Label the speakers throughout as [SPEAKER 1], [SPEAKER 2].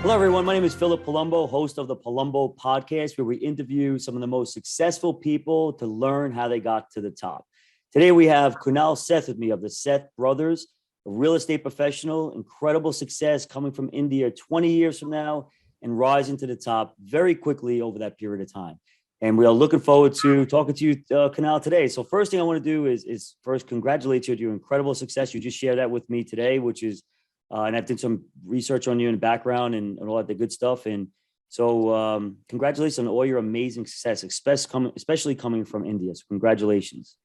[SPEAKER 1] Hello, everyone. My name is Philip Palumbo, host of the Palumbo podcast, where we interview some of the most successful people to learn how they got to the top. Today, we have Kunal Seth with me of the Seth brothers, a real estate professional, incredible success coming from India 20 years from now and rising to the top very quickly over that period of time. And we are looking forward to talking to you, Kunal, today. So first thing I want to do is first congratulate you on your incredible success. You just shared that with me today, which is and I've done some research on you in the background and all that the good stuff. And so congratulations on all your amazing success, especially coming from India. So congratulations.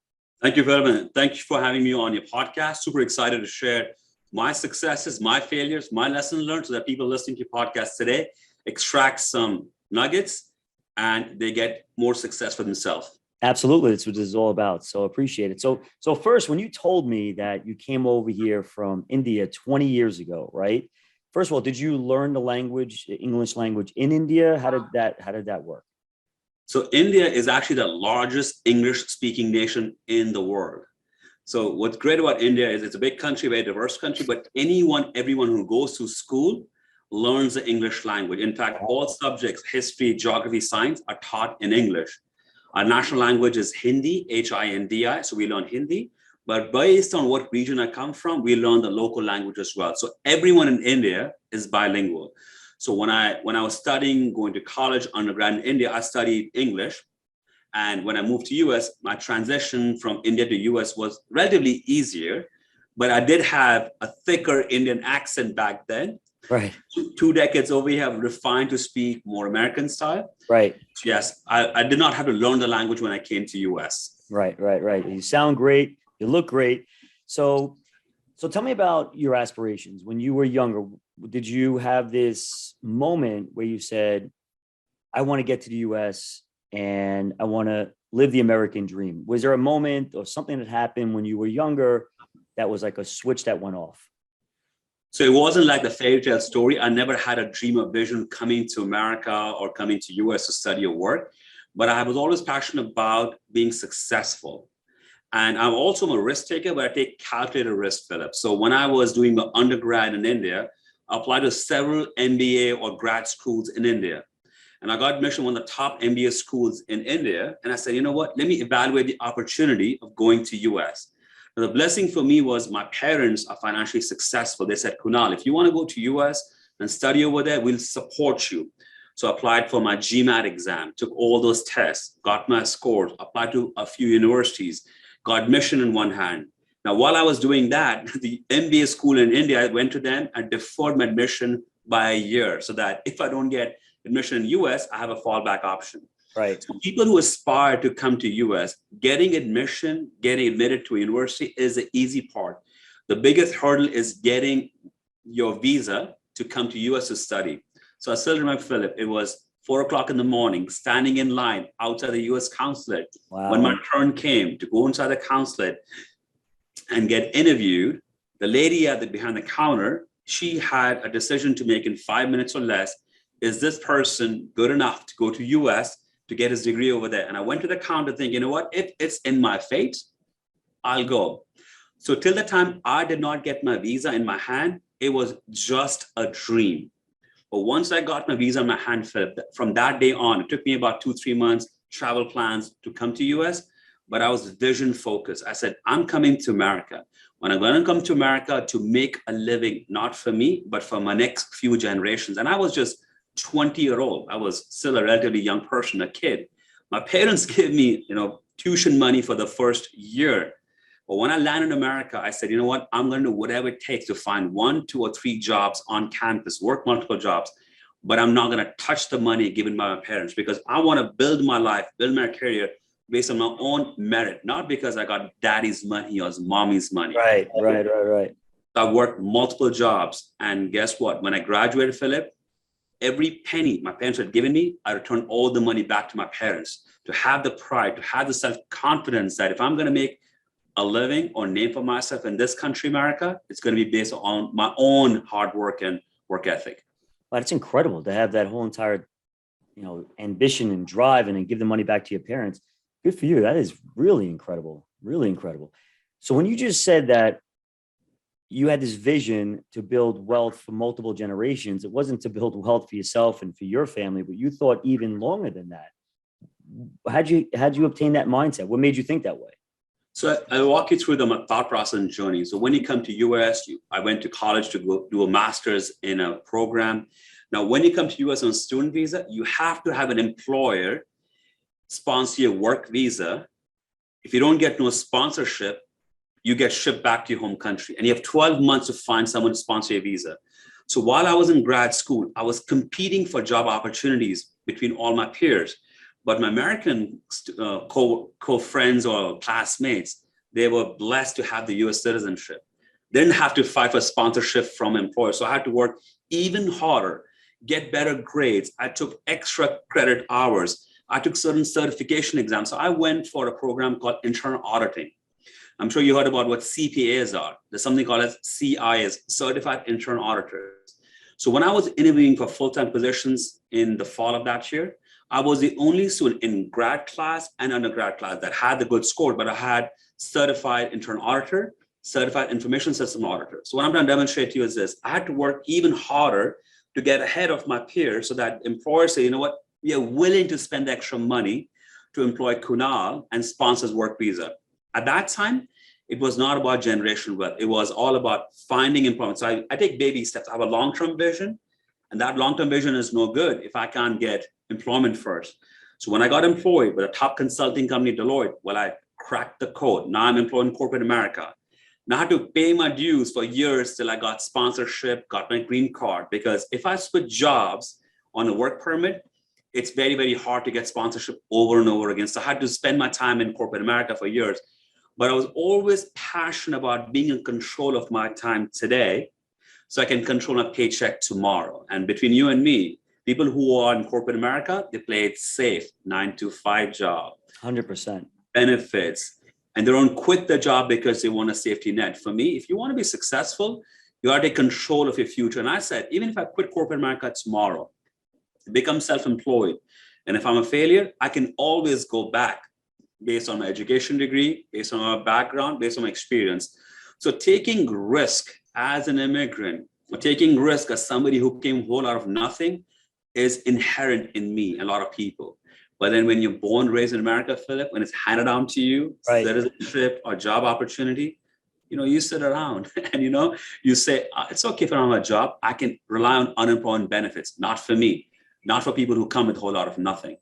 [SPEAKER 2] Thank you very much. Thank you for having me on your podcast. Super excited to share my successes, my failures, my lessons learned so that people listening to your podcast today extract some nuggets and they get more success for themselves.
[SPEAKER 1] Absolutely. That's what this is all about. So appreciate it. So first, when you told me that you came over here from India 20 years ago, right? First of all, did you learn the language, the English language in India? How did that work?
[SPEAKER 2] So India is actually the largest English speaking nation in the world. So what's great about India is it's a big country, very diverse country, but everyone who goes to school learns the English language. In fact, all subjects, history, geography, science are taught in English. Our national language is Hindi, Hindi, so we learn Hindi. But based on what region I come from, we learn the local language as well. So everyone in India is bilingual. So when I was studying, going to college, undergrad in India, I studied English. And when I moved to US, my transition from India to US was relatively easier. But I did have a thicker Indian accent back then.
[SPEAKER 1] Right.
[SPEAKER 2] 2 decades over, we have refined to speak more American style.
[SPEAKER 1] Right.
[SPEAKER 2] Yes, I did not have to learn the language when I came to US.
[SPEAKER 1] Right. You sound great. You look great. So tell me about your aspirations. When you were younger, did you have this moment where you said, I want to get to the US and I want to live the American dream? Was there a moment or something that happened when you were younger that was like a switch that went off?
[SPEAKER 2] So it wasn't like the fairy tale story. I never had a dream or vision coming to America or coming to US to study or work, but I was always passionate about being successful. And I'm also a risk taker, but I take calculated risk, Philip. So when I was doing my undergrad in India, I applied to several MBA or grad schools in India. And I got admission to one of the top MBA schools in India. And I said, you know what, let me evaluate the opportunity of going to US. Now, the blessing for me was my parents are financially successful. They said, Kunal, if you want to go to US and study over there, we'll support you. So I applied for my GMAT exam, took all those tests, got my scores, applied to a few universities, got admission in one hand. Now, while I was doing that, the MBA school in India, I went to them and deferred my admission by a year so that if I don't get admission in US, I have a fallback option.
[SPEAKER 1] Right.
[SPEAKER 2] So people who aspire to come to US, getting admission, getting admitted to a university is the easy part. The biggest hurdle is getting your visa to come to US to study. So I still remember, Philip, it was 4:00 in the morning, standing in line outside the US consulate.
[SPEAKER 1] Wow.
[SPEAKER 2] When my turn came to go inside the consulate and get interviewed, the lady behind the counter, she had a decision to make in 5 minutes or less. Is this person good enough to go to US to get his degree over there? And I went to the counter thinking, you know what, if it's in my fate, I'll go. So till the time I did not get my visa in my hand, it was just a dream. But once I got my visa in my hand, Philip, from that day on, it took me about 2-3 months, travel plans to come to US, but I was vision focused. I said, I'm coming to America. When I'm going to come to America to make a living, not for me, but for my next few generations. And I was just 20-year-old. I was still a relatively young person, a kid. My parents gave me, tuition money for the first year. But when I landed in America, I said, you know what, I'm going to do whatever it takes to find 1, 2, or 3 jobs on campus, work multiple jobs, but I'm not going to touch the money given by my parents because I want to build my life, build my career based on my own merit, not because I got daddy's money or mommy's money.
[SPEAKER 1] Right.
[SPEAKER 2] I worked multiple jobs. And guess what? When I graduated, Philip, every penny my parents had given me, I returned all the money back to my parents to have the pride, to have the self-confidence that if I'm going to make a living or name for myself in this country, America, it's going to be based on my own hard work and work ethic.
[SPEAKER 1] Well, it's incredible to have that whole entire, ambition and drive and then give the money back to your parents. Good for you. That is really incredible. Really incredible. So when you just said that, you had this vision to build wealth for multiple generations. It wasn't to build wealth for yourself and for your family, but you thought even longer than that. How'd you obtain that mindset? What made you think that way?
[SPEAKER 2] So I'll walk you through my thought process and journey. So when you come to US, I went to college to go do a master's in a program. Now, when you come to US on a student visa, you have to have an employer sponsor your work visa. If you don't get no sponsorship, you get shipped back to your home country. And you have 12 months to find someone to sponsor your visa. So while I was in grad school, I was competing for job opportunities between all my peers. But my American co-friends or classmates, they were blessed to have the US citizenship. They didn't have to fight for sponsorship from employers. So I had to work even harder, get better grades. I took extra credit hours. I took certain certification exams. So I went for a program called internal auditing. I'm sure you heard about what CPAs are. There's something called as CIs, Certified Internal Auditors. So when I was interviewing for full-time positions in the fall of that year, I was the only student in grad class and undergrad class that had the good score, but I had certified internal auditor, certified information system auditor. So what I'm going to demonstrate to you is this. I had to work even harder to get ahead of my peers so that employers say, you know what, we are willing to spend extra money to employ Kunal and sponsor his work visa. At that time, it was not about generational wealth. It was all about finding employment. So I take baby steps. I have a long-term vision, and that long-term vision is no good if I can't get employment first. So when I got employed with a top consulting company, Deloitte, well, I cracked the code. Now I'm employed in corporate America. Now I had to pay my dues for years till I got sponsorship, got my green card, because if I switch jobs on a work permit, it's very, very hard to get sponsorship over and over again. So I had to spend my time in corporate America for years. But I was always passionate about being in control of my time today so I can control my paycheck tomorrow. And between you and me, people who are in corporate America, they play it safe, 9-to-5 job.
[SPEAKER 1] 100%.
[SPEAKER 2] Benefits. And they don't quit the job because they want a safety net. For me, if you want to be successful, you got to take control of your future. And I said, even if I quit corporate America tomorrow, become self-employed, and if I'm a failure, I can always go back based on my education degree, based on my background, based on my experience. So taking risk as an immigrant, or taking risk as somebody who came whole out of nothing, is inherent in me and a lot of people. But then when you're born, raised in America, Philip, when it's handed down to you, right, citizenship or job opportunity, you sit around and, you say, it's okay if I don't have a job. I can rely on unemployment benefits, not for me, not for people who come with a whole lot of nothing.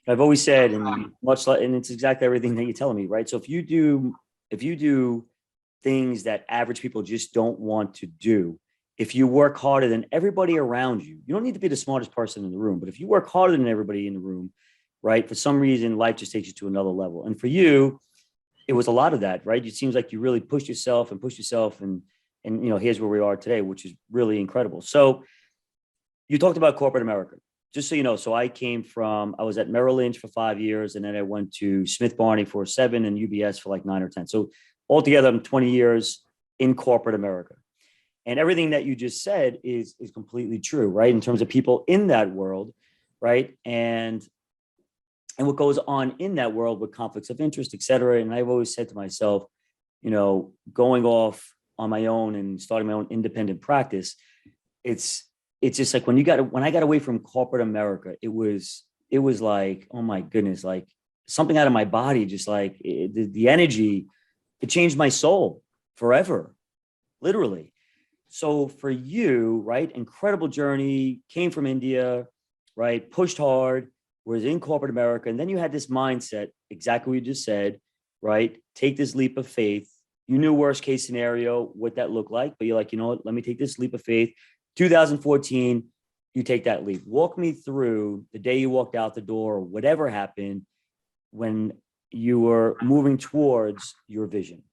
[SPEAKER 1] I've always said, and it's exactly everything that you're telling me, right? So if you do things that average people just don't want to do, if you work harder than everybody around you, you don't need to be the smartest person in the room, but if you work harder than everybody in the room, right, for some reason, life just takes you to another level. And for you, it was a lot of that, right? It seems like you really pushed yourself, and here's where we are today, which is really incredible. So you talked about corporate America. Just so you know, so I was at Merrill Lynch for 5 years, and then I went to Smith Barney for 7 and UBS for like 9 or 10. So altogether, I'm 20 years in corporate America. And everything that you just said is completely true, right? In terms of people in that world, right? And what goes on in that world with conflicts of interest, et cetera. And I've always said to myself, going off on my own and starting my own independent practice, it's just like when I got away from corporate America, it was like, oh my goodness, like something out of my body, just like the energy, it changed my soul forever, literally. So for you, right, incredible journey, came from India, right, pushed hard, was in corporate America, and then you had this mindset, exactly what you just said, right, take this leap of faith. You knew worst case scenario, what that looked like, but you're like, you know what, let me take this leap of faith. 2014, you take that leap. Walk me through the day you walked out the door, or whatever happened when you were moving towards your vision.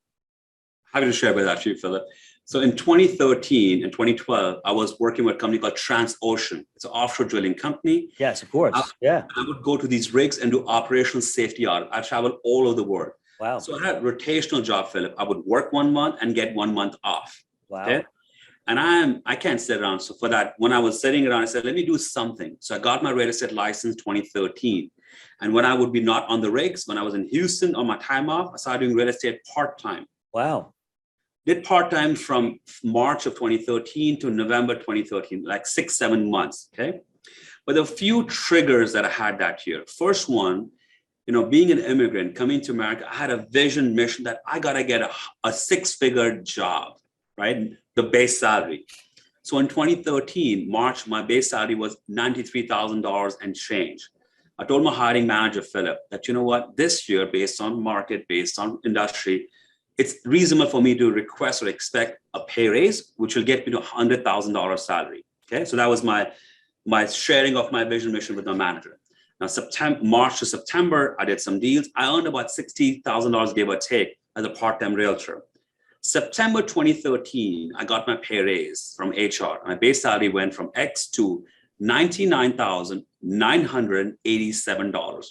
[SPEAKER 2] Happy to share with that to you, Philip. So in 2013 and 2012, I was working with a company called Transocean. It's an offshore drilling company.
[SPEAKER 1] Yes, of course. I
[SPEAKER 2] would go to these rigs and do operational safety audit. I traveled all over the world.
[SPEAKER 1] Wow.
[SPEAKER 2] So I had a rotational job, Philip. I would work 1 month and get 1 month off.
[SPEAKER 1] Wow.
[SPEAKER 2] Okay? And I can't sit around. So for that, when I was sitting around, I said, let me do something. So I got my real estate license 2013. And when I would be not on the rigs, when I was in Houston on my time off, I started doing real estate part-time.
[SPEAKER 1] Wow.
[SPEAKER 2] Did part-time from March of 2013 to November 2013, like 6-7 months. Okay. But there are a few triggers that I had that year. First one, being an immigrant coming to America, I had a vision mission that I got to get a six-figure job, right? The base salary. So in 2013, March, my base salary was $93,000 and change. I told my hiring manager, Philip, that, you know what, this year, based on market, based on industry, it's reasonable for me to request or expect a pay raise, which will get me to $100,000 salary. Okay. So that was my sharing of my vision mission with my manager. Now, March to September, I did some deals. I earned about $60,000, give or take, as a part-time realtor. September 2013, I got my pay raise from HR. My base salary went from X to $99,987.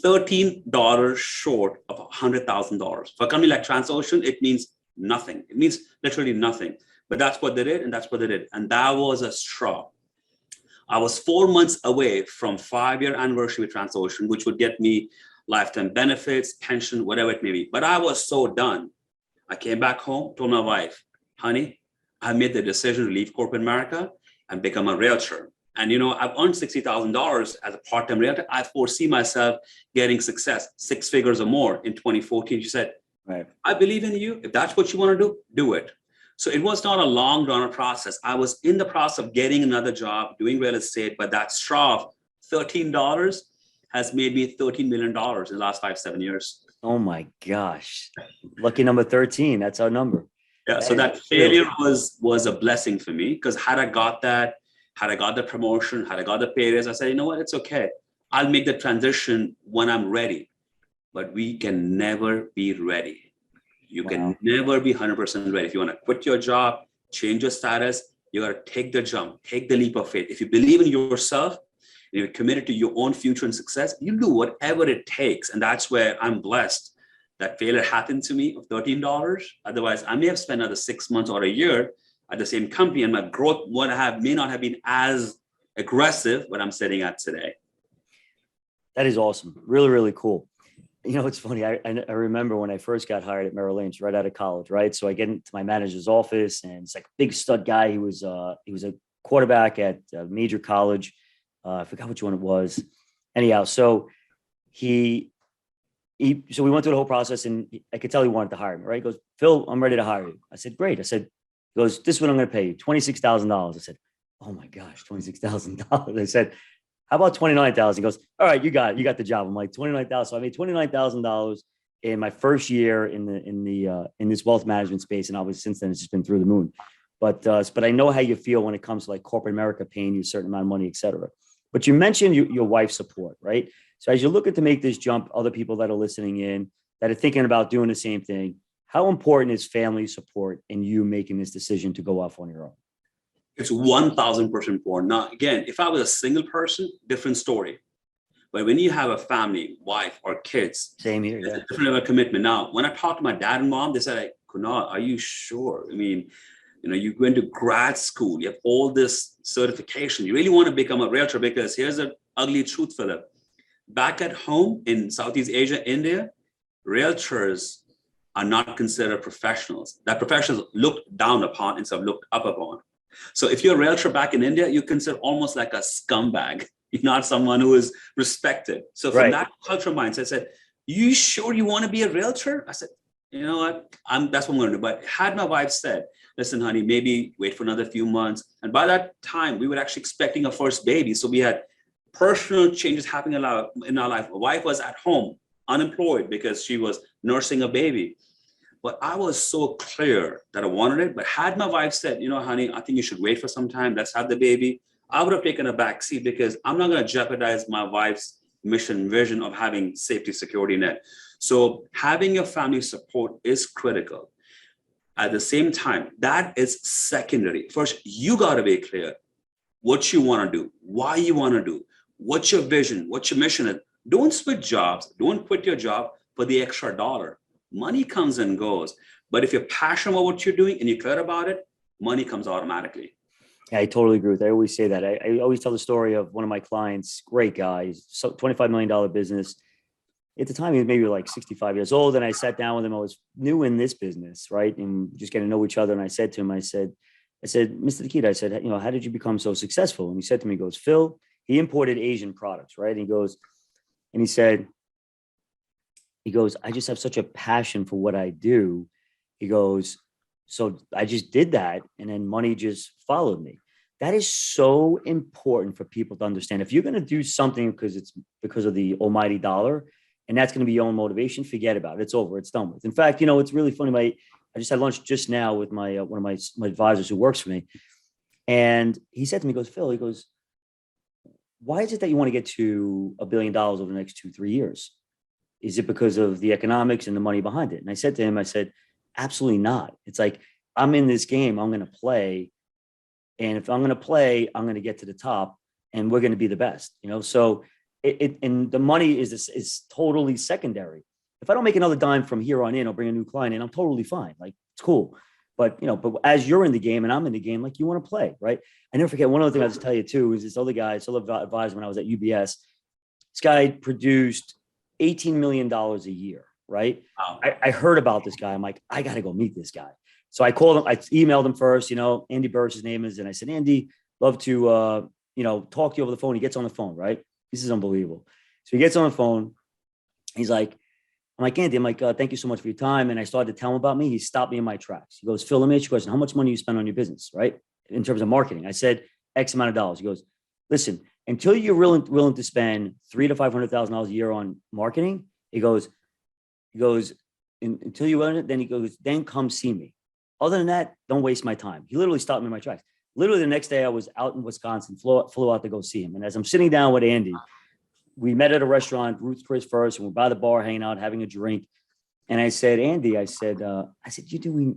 [SPEAKER 2] $13 short of $100,000. For a company like Transocean, it means nothing. It means literally nothing. But that's what they did, and that's what they did. And that was a straw. I was 4 months away from 5-year anniversary with Transocean, which would get me lifetime benefits, pension, whatever it may be. But I was so done. I came back home, told my wife, honey, I made the decision to leave corporate America and become a realtor. And, I've earned $60,000 as a part-time realtor. I foresee myself getting success, 6 figures or more in 2014. She said, right, I believe in you. If that's what you want to do, do it. So it was not a long drawn process. I was in the process of getting another job, doing real estate, but that straw of $13 has made me $13 million in the last 5-7 years.
[SPEAKER 1] Oh my gosh. Lucky number 13. That's our number.
[SPEAKER 2] Yeah. So that failure was a blessing for me, because had I got the promotion, had I got the pay raise, I said, you know what, it's okay. I'll make the transition when I'm ready. But we can never be ready. You can never be 100% ready. If you want to quit your job, change your status, you got to take the jump, take the leap of faith. If you believe in yourself, and you're committed to your own future and success, you do whatever it takes. And that's where I'm blessed that failure happened to me of $13. Otherwise, I may have spent another 6 months or a year at the same company, and my growth may not have been as aggressive what I'm sitting at today.
[SPEAKER 1] That is awesome. Really, really cool. It's funny. I remember when I first got hired at Merrill Lynch right out of college, right? So I get into my manager's office, and it's like a big stud guy. He was a quarterback at a major college. I forgot which one it was. Anyhow, so so we went through the whole process, and I could tell he wanted to hire me, right? He goes, Phil, I'm ready to hire you. I said, great. He goes, this is what I'm going to pay you, $26,000. I said, oh my gosh, $26,000. I said, how about $29,000? He goes, all right, you got it. You got the job. I'm like, $29,000. So I made $29,000 in my first year in this wealth management space. And obviously since then it's just been through the moon. But I know how you feel when it comes to like corporate America paying you a certain amount of money, et cetera. But you mentioned your wife's support, right? So as you're looking to make this jump, other people that are listening in, that are thinking about doing the same thing, how important is family support in you making this decision to go off on your own?
[SPEAKER 2] It's 1,000% important. Now, again, if I was a single person, different story. But when you have a family, wife or kids,
[SPEAKER 1] same here,
[SPEAKER 2] it's a different level of commitment. Now, when I talked to my dad and mom, they said, like, Kunal, are you sure? I mean, you go into grad school, you have all this certification. You really want to become a realtor, because here's the ugly truth, Philip. Back at home in Southeast Asia, India, realtors are not considered professionals. That professionals looked down upon instead of looked up upon. So if you're a realtor back in India, you're considered almost like a scumbag. You're not someone who is respected. So from that cultural mindset, I said, you sure you want to be a realtor? I said, you know what? That's what I'm going to do. But had my wife said, listen, honey, maybe wait for another few months. And by that time, we were actually expecting a first baby. So we had personal changes happening in our life. My wife was at home, unemployed, because she was nursing a baby. But I was so clear that I wanted it. But had my wife said, honey, I think you should wait for some time, let's have the baby, I would have taken a back seat, because I'm not going to jeopardize my wife's mission, vision of having safety, security net. So having your family support is critical. At the same time, that is secondary. First, you got to be clear what you want to do, why you want to do, what's your vision, what's your mission is. Don't switch jobs. Don't quit your job for the extra dollar. Money comes and goes. But if you're passionate about what you're doing and you're clear about it, money comes automatically.
[SPEAKER 1] Yeah, I totally agree with that. I always say that. I always tell the story of one of my clients, great guy, $25 million business. At the time, he was maybe like 65 years old. And I sat down with him. I was new in this business, right? And just getting to know each other. And I said to him, I said, Mr. Nikita, I said, how did you become so successful? And he said to me, he goes, Phil, he imported Asian products, right? And he said, I just have such a passion for what I do. He goes, so I just did that. And then money just followed me. That is so important for people to understand. If you're going to do something because of the almighty dollar, and that's going to be your own motivation, forget about it. It's over. It's done with. In fact, it's really funny. I just had lunch just now with my one of my advisors who works for me. And he said to me, he goes, Phil, he goes, why is it that you want to get to $1 billion over the next 2-3 years? Is it because of the economics and the money behind it? And I said to him, I said, absolutely not. It's like, I'm in this game, I'm going to play. And if I'm going to play, I'm going to get to the top and we're going to be the best, So and the money is totally secondary. If I don't make another dime from here on in or bring a new client in, I'm totally fine. Like, it's cool. But, but as you're in the game and I'm in the game, like, you want to play, right? I never forget. One other thing I'll just tell you too, is this other advisor when I was at UBS, this guy produced $18 million a year, right?
[SPEAKER 2] Wow.
[SPEAKER 1] I heard about this guy. I'm like, I got to go meet this guy. So I called him, I emailed him first, Andy Burris, his name is. And I said, Andy, love to, talk to you over the phone. He gets on the phone, right? This is unbelievable. So he gets on the phone. He's like, I'm like, Andy, thank you so much for your time. And I started to tell him about me. He stopped me in my tracks. He goes, Phil, let me ask you a question. How much money you spend on your business, right? In terms of marketing? I said, X amount of dollars. He goes, listen, until you're willing to spend $300,000 to $500,000 a year on marketing, he goes, until you earn it, then he goes, then come see me. Other than that, don't waste my time. He literally stopped me in my tracks. Literally the next day I was out in Wisconsin, flew out to go see him. And as I'm sitting down with Andy, we met at a restaurant, Ruth's Chris first, and we're by the bar hanging out, having a drink. And I said, Andy, I said, you're doing,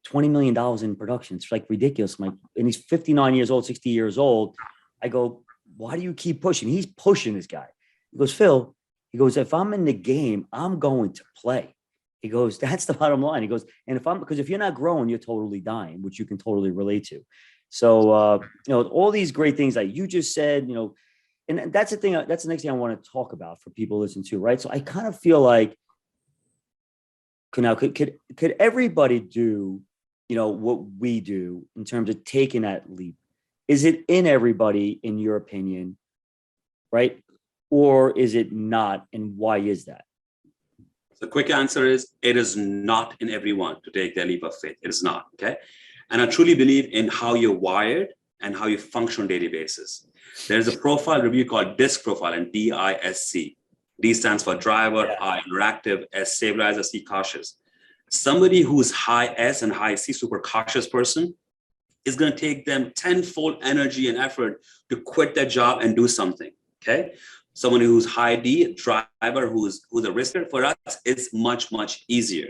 [SPEAKER 1] $20 million in production. It's like ridiculous. And he's 59 years old, 60 years old. I go, why do you keep pushing? He's pushing this guy. He goes, Phil, if I'm in the game, I'm going to play. He goes, that's the bottom line. He goes, and because if you're not growing, you're totally dying, which you can totally relate to. So, all these great things that you just said, and that's the thing, that's the next thing I want to talk about for people to listen to, right? So I kind of feel like, now, could everybody do, what we do in terms of taking that leap? Is it in everybody, in your opinion, right? Or is it not? And why is that?
[SPEAKER 2] The quick answer is, it is not in everyone to take their leap of faith. It is not, okay? And I truly believe in how you're wired and how you function on a daily basis. There's a profile review called DISC profile, and DISC. D stands for driver,
[SPEAKER 1] Yeah.
[SPEAKER 2] I interactive, S stabilizer, C cautious. Somebody who's high S and high C, super cautious person, is going to take them tenfold energy and effort to quit their job and do something, okay? Someone who's high D, driver, who's a risker, for us, it's much, much easier.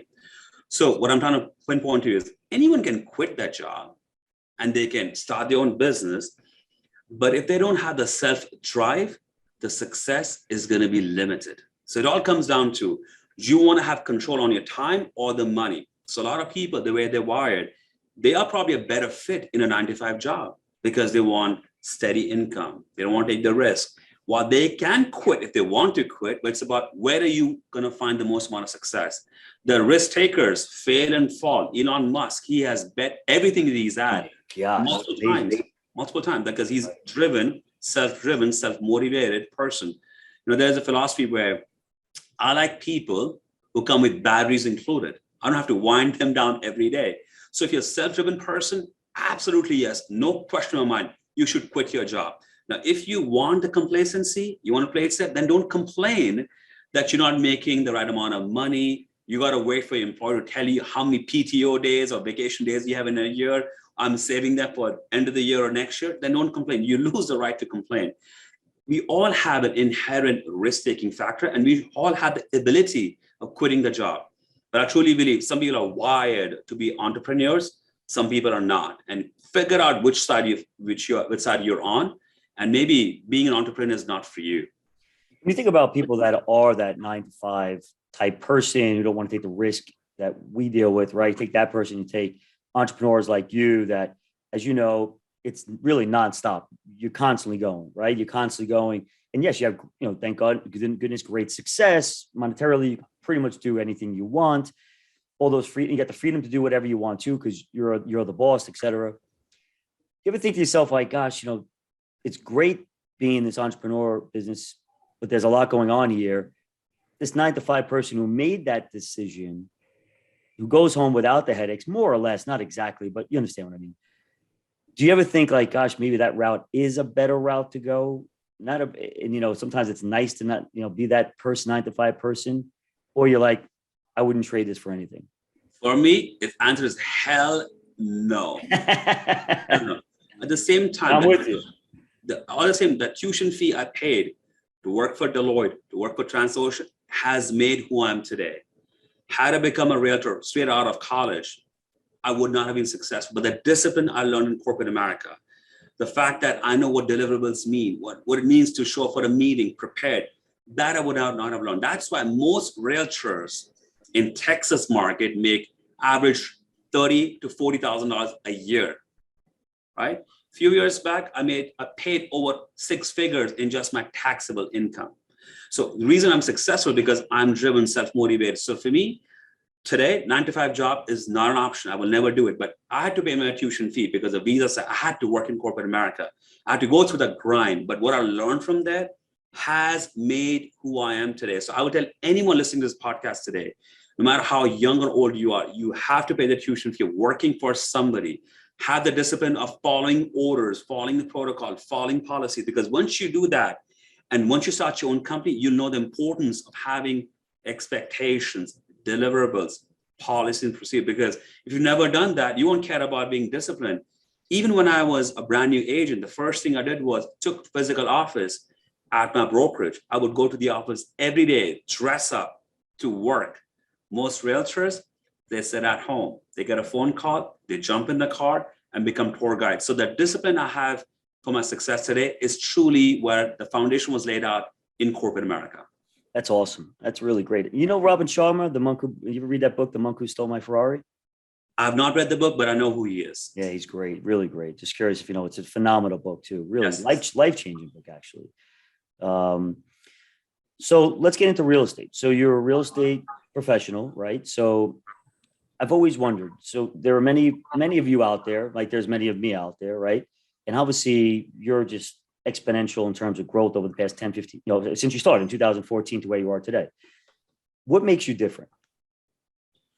[SPEAKER 2] So what I'm trying to pinpoint to you is, anyone can quit that job and they can start their own business. But if they don't have the self-drive, the success is going to be limited. So it all comes down to, do you want to have control on your time or the money? So a lot of people, the way they're wired, they are probably a better fit in a 9-to-5 job because they want steady income. They don't want to take the risk. While they can quit if they want to quit, but it's about, where are you going to find the most amount of success? The risk takers fail and fall. Elon Musk, he has bet everything that he's had multiple times because he's driven, self-driven, self-motivated person. There's a philosophy where I like people who come with batteries included. I don't have to wind them down every day. So if you're a self-driven person, absolutely yes, no question in my mind, you should quit your job. Now, if you want the complacency, you want to play it safe, then don't complain that you're not making the right amount of money. You got to wait for your employer to tell you how many PTO days or vacation days you have in a year. I'm saving that for end of the year or next year. Then don't complain. You lose the right to complain. We all have an inherent risk-taking factor, and we all have the ability of quitting the job. But I truly believe some people are wired to be entrepreneurs. Some people are not. And figure out which side you're on. And maybe being an entrepreneur is not for you.
[SPEAKER 1] When you think about people that are that 9-to-5 type person who don't want to take the risk that we deal with, right? Take that person, you take entrepreneurs like you that, as you know, it's really nonstop. You're constantly going, right? You're constantly going. and yes, you have, thank God, goodness, great success monetarily. You can pretty much do anything you want. All those free, you get the freedom to do whatever you want to because you're the boss, etc. You ever think to yourself, like, gosh, it's great being in this entrepreneur business, but there's a lot going on here. This 9 to 5 person who made that decision, who goes home without the headaches, more or less, not exactly, but you understand what I mean. Do you ever think like, gosh, maybe that route is a better route to go? Sometimes it's nice to not, be that person, 9 to 5 person, or you're like, I wouldn't trade this for anything.
[SPEAKER 2] For me, its answer is hell no. Hell no. At the same time,
[SPEAKER 1] I'm with you.
[SPEAKER 2] The tuition fee I paid to work for Deloitte, to work for Transocean, has made who I am today. Had I become a realtor straight out of college, I would not have been successful. But the discipline I learned in corporate America, the fact that I know what deliverables mean, what it means to show up for a meeting prepared, that I would not have learned. That's why most realtors in Texas market make average $30,000 to $40,000 a year, right? A few years back, I paid over 6 figures in just my taxable income. So the reason I'm successful because I'm driven, self-motivated. So for me, today, 9 to 5 job is not an option. I will never do it. But I had to pay my tuition fee because the visa said I had to work in corporate America. I had to go through the grind. But what I learned from that has made who I am today. So I would tell anyone listening to this podcast today, no matter how young or old you are, you have to pay the tuition fee. Working for somebody, have the discipline of following orders, following the protocol, following policy. Because once you do that, and once you start your own company, you know the importance of having expectations, deliverables, policy and procedure. Because if you've never done that, you won't care about being disciplined. Even when I was a brand new agent, the first thing I did was took physical office at my brokerage. I would go to the office every day, dress up to work. Most realtors, they sit at home. They get a phone call, they jump in the car and become tour guides. So the discipline I have for my success today is truly where the foundation was laid out in corporate America.
[SPEAKER 1] That's awesome. That's really great. Robin Sharma, the monk who, you ever read that book, The Monk Who Stole My Ferrari?
[SPEAKER 2] I've not read the book, but I know who he is.
[SPEAKER 1] Yeah, he's great. Really great. Just curious if it's a phenomenal book too. Really
[SPEAKER 2] Yes.
[SPEAKER 1] life-changing book, actually. So let's get into real estate. So you're a real estate professional, right? So I've always wondered. So there are many of you out there, like there's many of me out there, right? And obviously you're just exponential in terms of growth over the past 10, 15, since you started in 2014 to where you are today. What makes you different?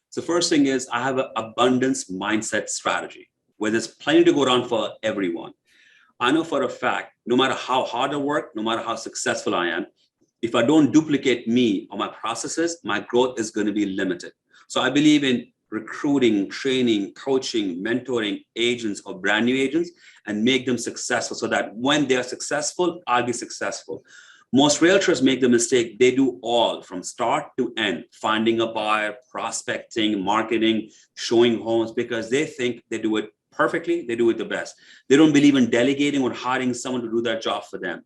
[SPEAKER 2] So first thing is I have an abundance mindset strategy where there's plenty to go around for everyone. I know for a fact, no matter how hard I work, no matter how successful I am, if I don't duplicate me or my processes, my growth is going to be limited. So I believe in recruiting, training, coaching, mentoring agents or brand new agents and make them successful so that when they're successful, I'll be successful. Most realtors make the mistake. They do all from start to end, finding a buyer, prospecting, marketing, showing homes because they think they do it perfectly. They do it the best. They don't believe in delegating or hiring someone to do that job for them.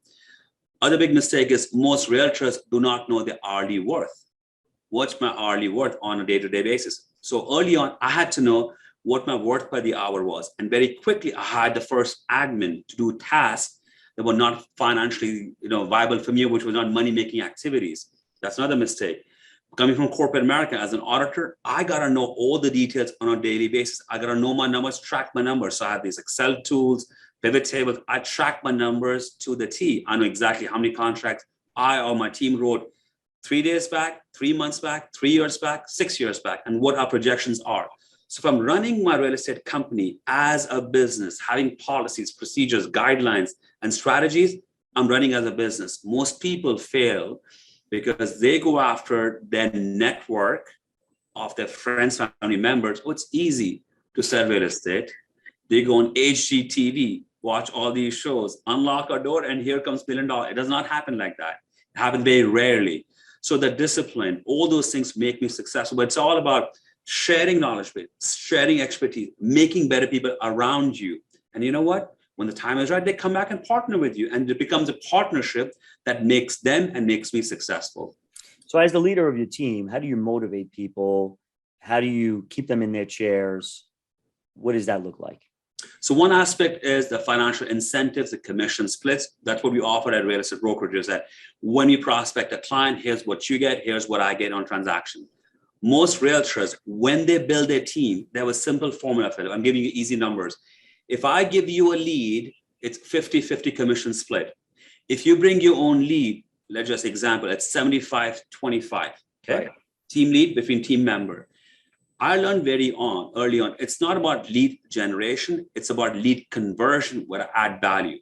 [SPEAKER 2] Other big mistake is most realtors do not know their hourly worth. What's my hourly worth on a day-to-day basis? So early on, I had to know what my worth by the hour was. And very quickly, I had the first admin to do tasks that were not financially viable for me, which were not money-making activities. That's another mistake. Coming from corporate America as an auditor, I got to know all the details on a daily basis. I got to know my numbers, track my numbers. So I have these Excel tools, pivot tables. I track my numbers to the T. I know exactly how many contracts I or my team wrote 3 days back, 3 months back, 3 years back, 6 years back, and what our projections are. So if I'm running my real estate company as a business, having policies, procedures, guidelines, and strategies, I'm running as a business. Most people fail because they go after their network of their friends, family members. Oh, it's easy to sell real estate. They go on HGTV, watch all these shows, unlock a door, and here comes $1 million. It does not happen like that. It happens very rarely. So the discipline, all those things make me successful. But it's all about sharing knowledge, sharing expertise, making better people around you. And you know what? When the time is right, they come back and partner with you. And it becomes a partnership that makes them and makes me successful.
[SPEAKER 1] So as the leader of your team, how do you motivate people? How do you keep them in their chairs? What does that look like?
[SPEAKER 2] So one aspect is the financial incentives, the commission splits. That's what we offer at real estate brokerages, that when you prospect a client, here's what you get, here's what I get on transaction. Most realtors, when they build a team, they have a simple formula for it. I'm giving you easy numbers. If I give you a lead, it's 50-50 commission split. If you bring your own lead, let's just example, it's 75-25, okay?
[SPEAKER 1] Right.
[SPEAKER 2] Team lead between team member. I learned early on, it's not about lead generation, it's about lead conversion where I add value.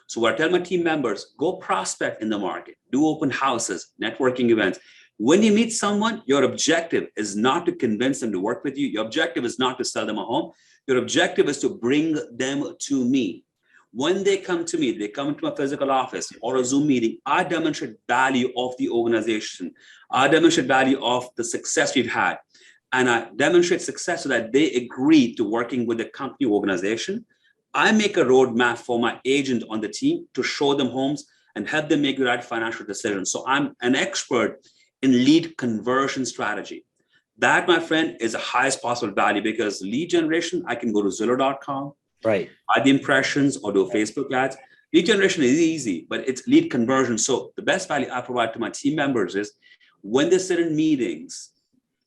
[SPEAKER 2] So what I tell my team members, go prospect in the market, do open houses, networking events. When you meet someone, your objective is not to convince them to work with you. Your objective is not to sell them a home. Your objective is to bring them to me. When they come to me, they come into my physical office or a Zoom meeting, I demonstrate value of the organization. I demonstrate value of the success we've had. And I demonstrate success so that they agree to working with the company organization. I make a roadmap for my agent on the team to show them homes and help them make the right financial decisions. So I'm an expert in lead conversion strategy. That, my friend, is the highest possible value, because lead generation, I can go to Zillow.com,
[SPEAKER 1] Right.
[SPEAKER 2] buy the impressions or do Facebook ads. Lead generation is easy, but it's lead conversion. So the best value I provide to my team members is when they sit in meetings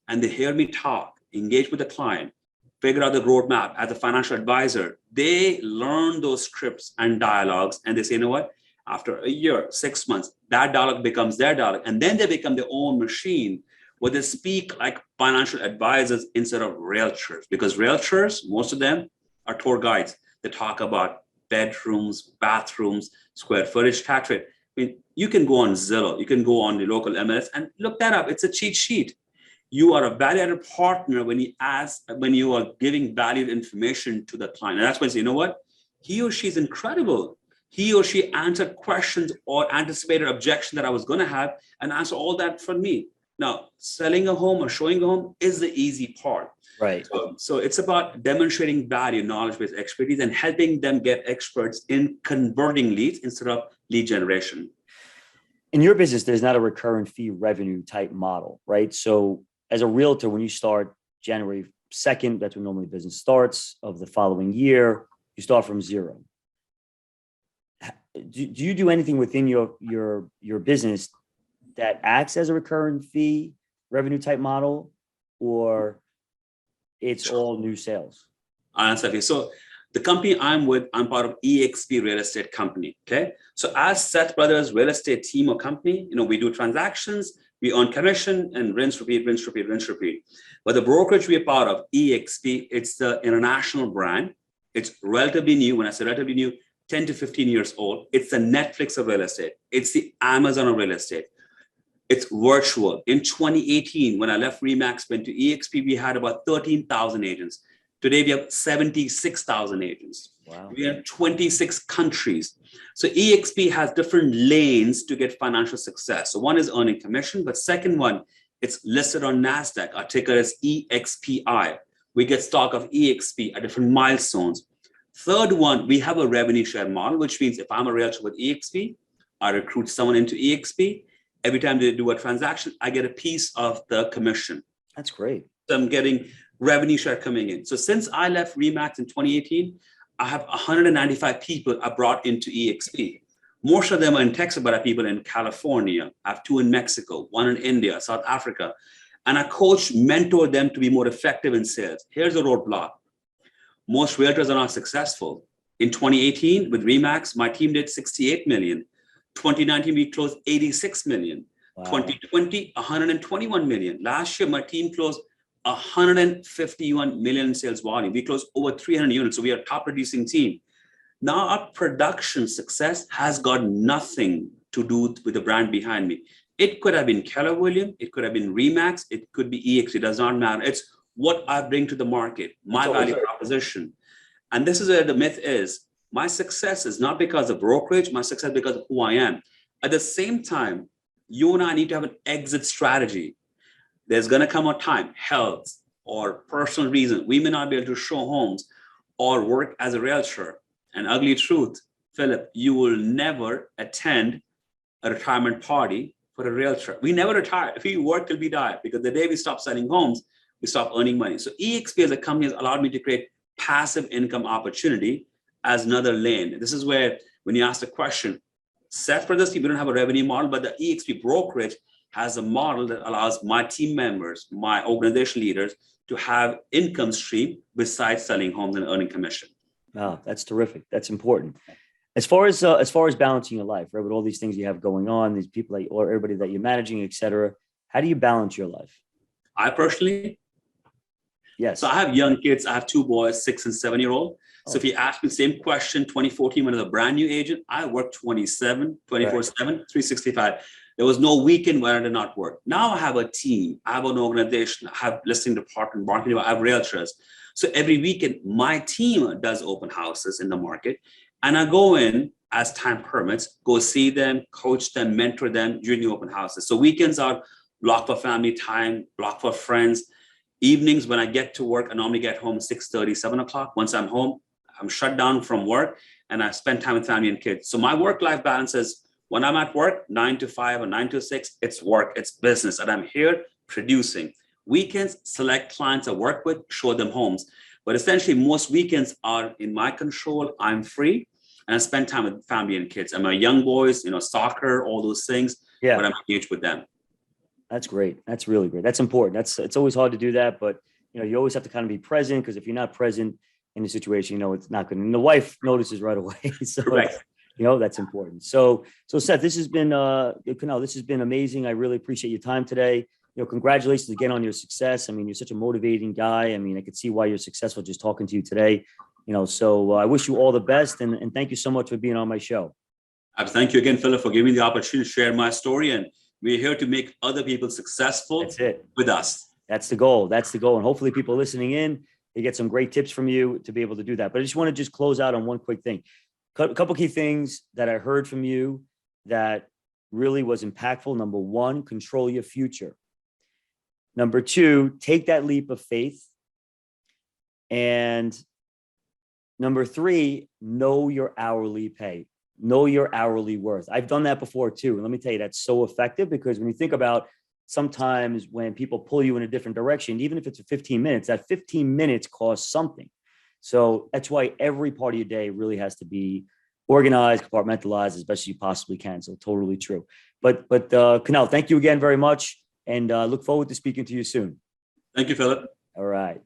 [SPEAKER 2] and they hear me talk, engage with the client, figure out the roadmap as a financial advisor, they learn those scripts and dialogues, and they say, you know what? After a year, 6 months, that dialogue becomes their dialogue, and then they become their own machine where they speak like financial advisors instead of realtors. Because realtors, most of them are tour guides. They talk about bedrooms, bathrooms, square footage, tax rate. I mean, you can go on Zillow, you can go on the local MLS and look that up. It's a cheat sheet. You are a value-added partner when you are giving valued information to the client. And that's when you say, you know what? He or she is incredible. He or she answered questions or anticipated objection that I was going to have and answer all that for me. Now, selling a home or showing a home is the easy part.
[SPEAKER 1] Right.
[SPEAKER 2] So it's about demonstrating value, knowledge-based expertise, and helping them get experts in converting leads instead of lead generation.
[SPEAKER 1] In your business, there's not a recurrent fee revenue type model, right? So as a realtor, when you start January 2nd, that's when normally business starts of the following year, you start from zero. Do you do anything within your business that acts as a recurring fee revenue type model, or it's all new sales?
[SPEAKER 2] Honestly, so the company I'm with, I'm part of EXP Real Estate Company. Okay, so as Seth Brothers Real Estate Team or company, we do transactions, we earn commission, and rinse, repeat, rinse, repeat, rinse, repeat. But the brokerage we're part of, EXP, it's the international brand. It's relatively new. When I say relatively new, 10 to 15 years old. It's the Netflix of real estate. It's the Amazon of real estate. It's virtual. In 2018, when I left Remax, went to EXP, we had about 13,000 agents. Today, we have 76,000 agents.
[SPEAKER 1] Wow.
[SPEAKER 2] We are 26 countries. So EXP has different lanes to get financial success. So one is earning commission, but second one, it's listed on NASDAQ. Our ticker is EXPI. We get stock of EXP at different milestones. Third one, we have a revenue share model, which means if I'm a realtor with EXP, I recruit someone into EXP. Every time they do a transaction, I get a piece of the commission.
[SPEAKER 1] That's great.
[SPEAKER 2] So I'm getting revenue share coming in. So since I left Remax in 2018, I have 195 people I brought into EXP. Most of them are in Texas, but I have people in California. I have 2 in Mexico, 1 in India, South Africa. And I coach, mentor them to be more effective in sales. Here's a roadblock. Most realtors are not successful. In 2018, with Remax, my team did 68 million. 2019, we closed 86 million. Wow. 2020, 121 million. Last year, my team closed 151 million in sales volume. We closed over 300 units. So we are a top producing team. Now our production success has got nothing to do with the brand behind me. It could have been Keller Williams. It could have been Remax. It could be EX. It does not matter. It's what I bring to the market, my value proposition. And this is where the myth is. My success is not because of brokerage. My success is because of who I am. At the same time, you and I need to have an exit strategy. There's going to come a time, health or personal reason, we may not be able to show homes or work as a realtor. An ugly truth, Philip, you will never attend a retirement party for a realtor. We never retire. We work till we die, because the day we stop selling homes, we stop earning money. So EXP as a company has allowed me to create passive income opportunity as another lane. This is where, when you ask the question, Seth Brothers, we don't have a revenue model, but the EXP brokerage has a model that allows my team members, my organization leaders, to have income stream besides selling homes and earning commission.
[SPEAKER 1] Oh, that's terrific. That's important. As far as balancing your life, right, with all these things you have going on, these people that, or everybody that you're managing, et cetera, how do you balance your life?
[SPEAKER 2] I personally,
[SPEAKER 1] Yes.
[SPEAKER 2] so I have young kids. I have two boys, 6 and 7-year-old. So if you ask me the same question, 2014, when I was a brand new agent, I worked 24/7, 365. There was no weekend where I did not work. Now I have a team, I have an organization, I have listing department, marketing, I have realtors. So every weekend, my team does open houses in the market. And I go in as time permits, go see them, coach them, mentor them during the open houses. So weekends are blocked for family time, blocked for friends. Evenings, when I get to work, I normally get home 6:30, 7 o'clock. Once I'm home, I'm shut down from work and I spend time with family and kids. So my work-life balance is, when I'm at work, 9 to 5 or 9 to 6, it's work, it's business, and I'm here producing. Weekends, select clients I work with, show them homes. But essentially, most weekends are in my control. I'm free and I spend time with family and kids. And my young boys, soccer, all those things,
[SPEAKER 1] Yeah.
[SPEAKER 2] but I'm engaged with them.
[SPEAKER 1] That's great. That's really great. That's important. It's always hard to do that, but you always have to kind of be present, because if you're not present in the situation, it's not good. And the wife notices right away. So
[SPEAKER 2] Correct.
[SPEAKER 1] that's important. So Seth, this has been Kunal, this has been amazing. I really appreciate your time today. Congratulations again on your success. I mean, you're such a motivating guy. I mean, I could see why you're successful just talking to you today. So I wish you all the best, and thank you so much for being on my show.
[SPEAKER 2] Thank you again, Philip, for giving me the opportunity to share my story. And we're here to make other people successful.
[SPEAKER 1] That's it.
[SPEAKER 2] With us.
[SPEAKER 1] That's the goal. That's the goal. And hopefully people listening in, they get some great tips from you to be able to do that. But I just want to close out on one quick thing. A couple key things that I heard from you that really was impactful. Number one, control your future. Number two, take that leap of faith. And number three, know your hourly pay. Know your hourly worth. I've done that before too. And let me tell you, that's so effective, because when you think about sometimes when people pull you in a different direction, even if it's 15 minutes, that 15 minutes costs something. So that's why every part of your day really has to be organized, compartmentalized as best as you possibly can. So totally true. But Kunal, thank you again very much. And look forward to speaking to you soon.
[SPEAKER 2] Thank you, Philip.
[SPEAKER 1] All right.